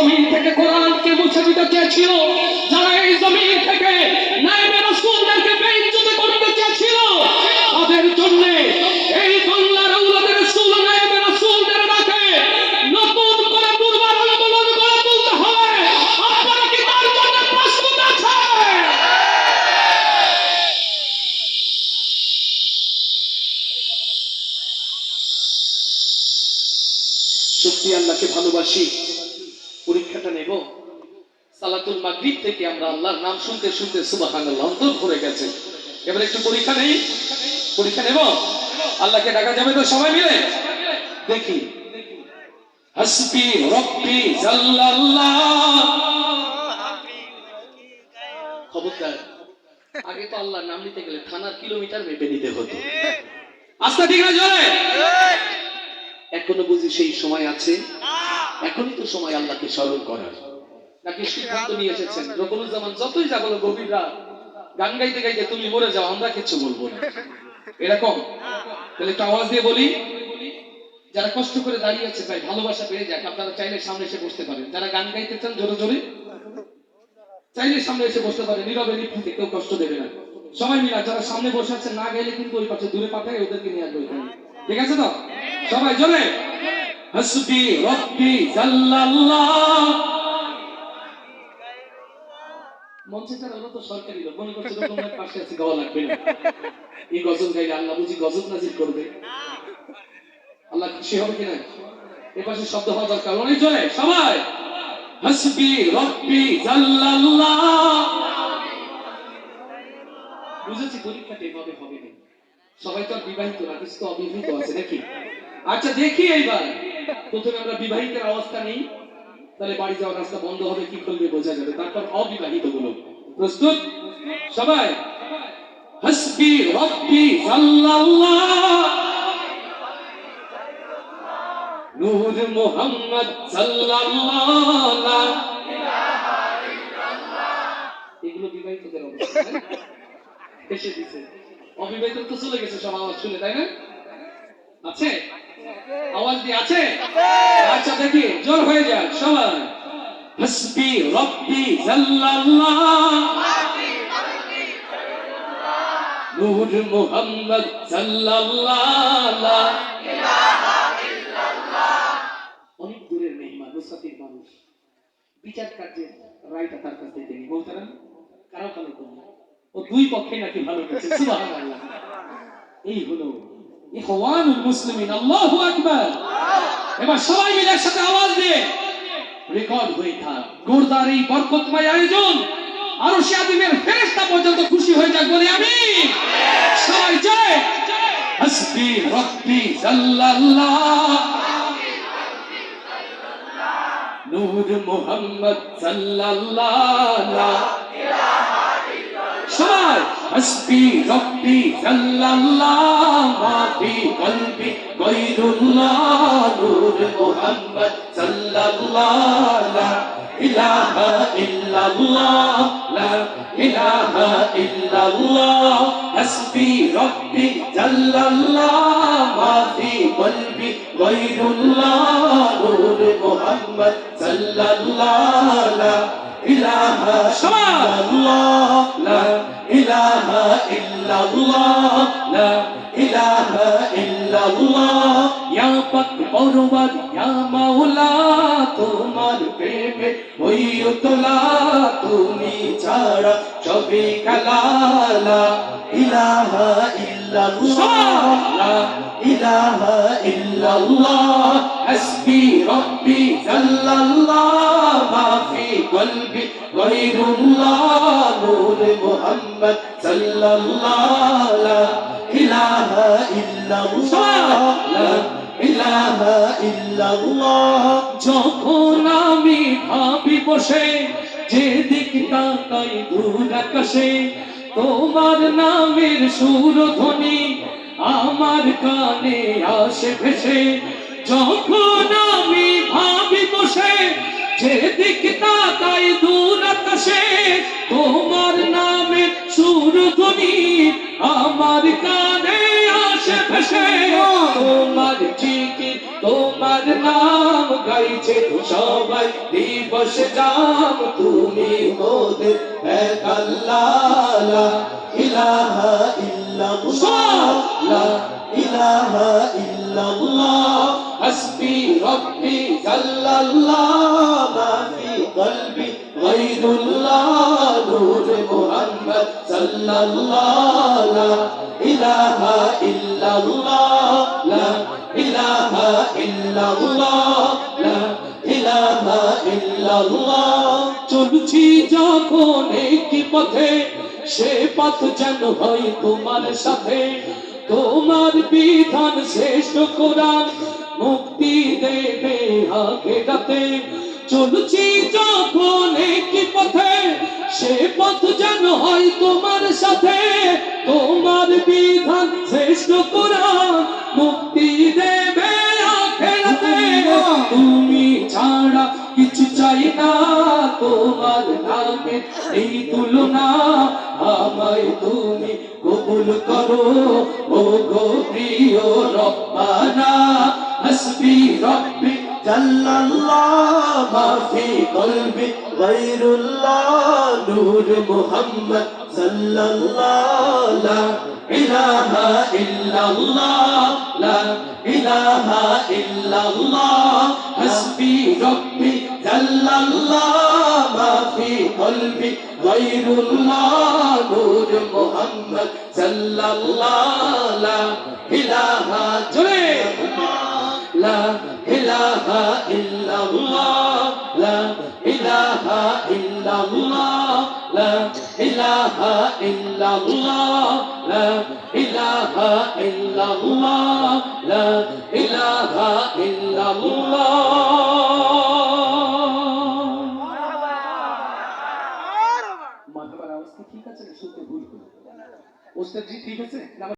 জমিন থেকে কোরআনকে মুছে দিতে চেয়েছিল, যারা এই জমিন থেকে নায়েবে রাসূলদেরকে বেইজ্জত করতে চেয়েছিল, তাদের জন্য এই বাংলার আওলাদের রাসূল নায়েবে রাসূলদের ডাকে নতুন করে দুর্বার আন্দোলন করে তুলতে হবে। আপনারা কি তার জন্য প্রস্তুত আছেন? সত্যি আল্লাহকে ভালোবাসি, পরীক্ষাটা নেব। সালাতুল মাগরিব থেকে আমরা আল্লাহর নাম শুনতে শুনতে সুবহানাল্লাহ অন্তর ভরে গেছে। এবার একটু পরীক্ষা নেই, পরীক্ষা নেব। আল্লাহকে ডাকা যাবে তো সবাই মিলে? দেখি হাসবি রব্বি জাল্লাল্লাহ। খবরদার, আগে তো আল্লাহর নাম নিতে গেলে থানার কিলোমিটার মেপে নিতে হতো। আস্তে ঠিক না জোরে? এখনো বুঝি সেই সময় আছে? এখনই তো সময় আল্লাহকে স্মরণ করার। নাকি সিদ্ধান্ত নিয়ে এসেছেন রকুনুজ্জামান যতই যা বলো গভীর রাত গান গাইতে গাইতে তুমি মরে যাও, আমরা কিছু বলবো না, এরকম? তাহলে একটু আওয়াজ দিয়ে বলি, যারা কষ্ট করে দাঁড়িয়ে আছে ভাই ভালোবাসা পেয়ে যাক। আপনারা চাইলে সামনে এসে বসতে পারেন, যারা গান গাইতে চান জোরে জোরে চাইলে সামনে এসে বসতে পারেন, নীরবে নিভৃতে, কেউ কষ্ট দেবে না। সবাই মিলা যারা সামনে বসে আছেন না গেলে কিন্তু ওই পাশে দূরে পাঠায় ওদেরকে নিয়ে আসবে, ঠিক আছে তো? সবাই জোরে হাসবি রব্বি জাল্লাল্লাহ। মঞ্চেটার হলো তো সরকারি লোক, মনে করছে তোমার পাশে আছে গাওয়া লাগবে না। এই গজল গাইলে আল্লাহ বুঝি গজল নাজিল করবে? আল্লাহ খুশি হবে কিনা? এ পাশে শব্দ হওয়া দরকার, অনেক জোরে সবাই হাসবি রব্বি জাল্লাল্লাহ। বুঝেছি পরীক্ষাটা এভাবে হবে না, সবাই তো আর বিবাহিত না, কিছু তো অবিবাহিত আছে নাকি? আচ্ছা দেখি এইবার প্রথমে আমরা বিবাহিতের অবস্থা নেই, তাহলে বাড়ি যাওয়ার রাস্তা বন্ধ হবে, কি করবে বোঝা যাবে। তারপর অবিবাহিত গুলো প্রস্তুত সবাই হাসবি রব্বি জাল্লাল্লাহ নূর মুহাম্মদ সাল্লাল্লাহু লা ইলাহা ইল্লাল্লাহ। এগুলো বিবাহিতদের অবস্থা এসে দিছে, অবিবাহিত তো চলে গেছে সব আওয়াজ শুনে, তাই না? আছে আওয়াজ দিয়ে আছে? আচ্ছা দেখি জোর হয়ে যায় সবাই হাসবি রব্বি জাল্লাল্লাহ নূর মুহাম্মদ সাল্লাল্লাহু লা ইলাহা ইল্লাল্লাহ। অনেক দূরের মেহমান, নুসরাতের মানুষ, বিচার কার্যের রায়টা তার কাছ থেকে নিয়ে বলতে না কারো কারো করবে, ও দুই পক্ষে নাকি ভালো করছে, সুবহানাল্লাহ। এই হলো ইখওয়ানুল মুসলিমিন, আল্লাহু আকবার। এবার সবাই মিলে একসাথে আওয়াজ দিয়ে রেকর্ড হয়ে থাক গোরদার এই বরকতময় আয়োজন আরশে আযিমের ফেরেশতা পর্যন্ত খুশি হয়ে যাক, বলি আমিন। সবাই জয় হাসবি রব্বি জাল্লাল্লাহ নূর মুহাম্মদ সাল্লাল্লাহু লা ইলাহা ইল্লাল্লাহ। সবাই হাসবি রব্বি জাল্লাল্লাহ মা ফি কলবি গায়রুল্লাহ নূর মুহাম্মদ সাল্লাল্লাহু লা ইলাহা ইল্লাল্লাহ লা ইলাহা ইল্লাল্লাহ হাসবি রব্বি জাল্লাল্লাহ মা ফি কলবি গায়রুল্লাহ নূর মুহাম্মদ সাল্লাল্লাহু লা ইলাহা ইল্লাল্লাহ লা ইলাহা ইল্লাল্লাহ লা ইলাহা ইল্লাল্লাহ। ইয়া পাক পরওয়ার ইয়া মাওলা তোমার প্রেমে ওই উতলা, তুমি ছাড়া সবে খেলা। লা ইলাহা ইল্লাল্লাহ লা ইলাহা ইল্লাল্লাহ হাসবি রব্বি জাল্লাল্লাহ মা ফি কলবি গায়রুল্লাহ নূর মুহাম্মদ সাল্লাল্লাহু লা ইলাহা ইল্লাল্লাহ লা ইলাহা ইল্লাল্লাহ। যখন আমি ভাবি বসে যেদিক তাকাই দূর আকাশে, তোমার নামের সুরধ্বনি আমার কানে আসে ভেসে। যখন আমি ভাবি বসে যেদিক তাকাই দূর আকাশে, তোমার নামের সুরধ্বনি আমার কানে আসে ভেসে ভেসে তোমার জিকির তোমার নাম গাইছে সবাই দিবস জাম তুমি মোদের এক আল্লাহ লা ইলাহা ইল্লাল্লাহ লা ইলাহা ইল্লাল্লাহ হাসবি রব্বি জাল্লাল্লাহ মা ফি কলবি গায়রুল্লাহ নূর মুহাম্মদ সাল্লাল্লাহ লা ইলাহা ইল্লাল্লাহ লা ইলাহা ইল্লাল্লাহ লা ইলাহা ইল্লাল্লাহ চলছি যখন একটি পথে সে পথ যেন হয় তোমার সাথে তোমার বিধান শ্রেষ্ঠ কোরআন মুক্তি দেবে আখিরাতে চলছি যখন একটি পথে সে পথ যেন হয় তোমার সাথে তোমার বিধান শ্রেষ্ঠ কোরআন মুক্তি দেবে আখিরাতে তুমি ছাড়া কিছু চাই না তোমার নামে এই তুলনা আমায় তুমি কবুল করো ও গো প্রিয় রব্বানা হাসবি রব্বি জাল্লাল্লাহ মা ফি কলবি গায়রুল্লাহ নূর মুহাম্মদ সাল্লাল্লাহ লা ইলাহা ইল্লাল্লাহ লা ইলাহা ইল্লাল্লাহ হাসবি রব্বি জাল্লাল্লাহ মা ফি কলবি গায়রুল্লাহ নূর মুহাম্মদ সাল্লাল্লাহ লা ইলাহা জোরে লা ইলাহা ইল্লাল্লাহ লা ইলাহা ইল্লাল্লাহ লা ইলাহা ইল্লাল্লাহ লা ইলাহা ইল্লাল্লাহ লা ইলাহা ইল্লাল্লাহ মাথার অবস্থা ঠিক আছে না শুনতে ভুল করে ওস্তাদ জি ঠিক আছে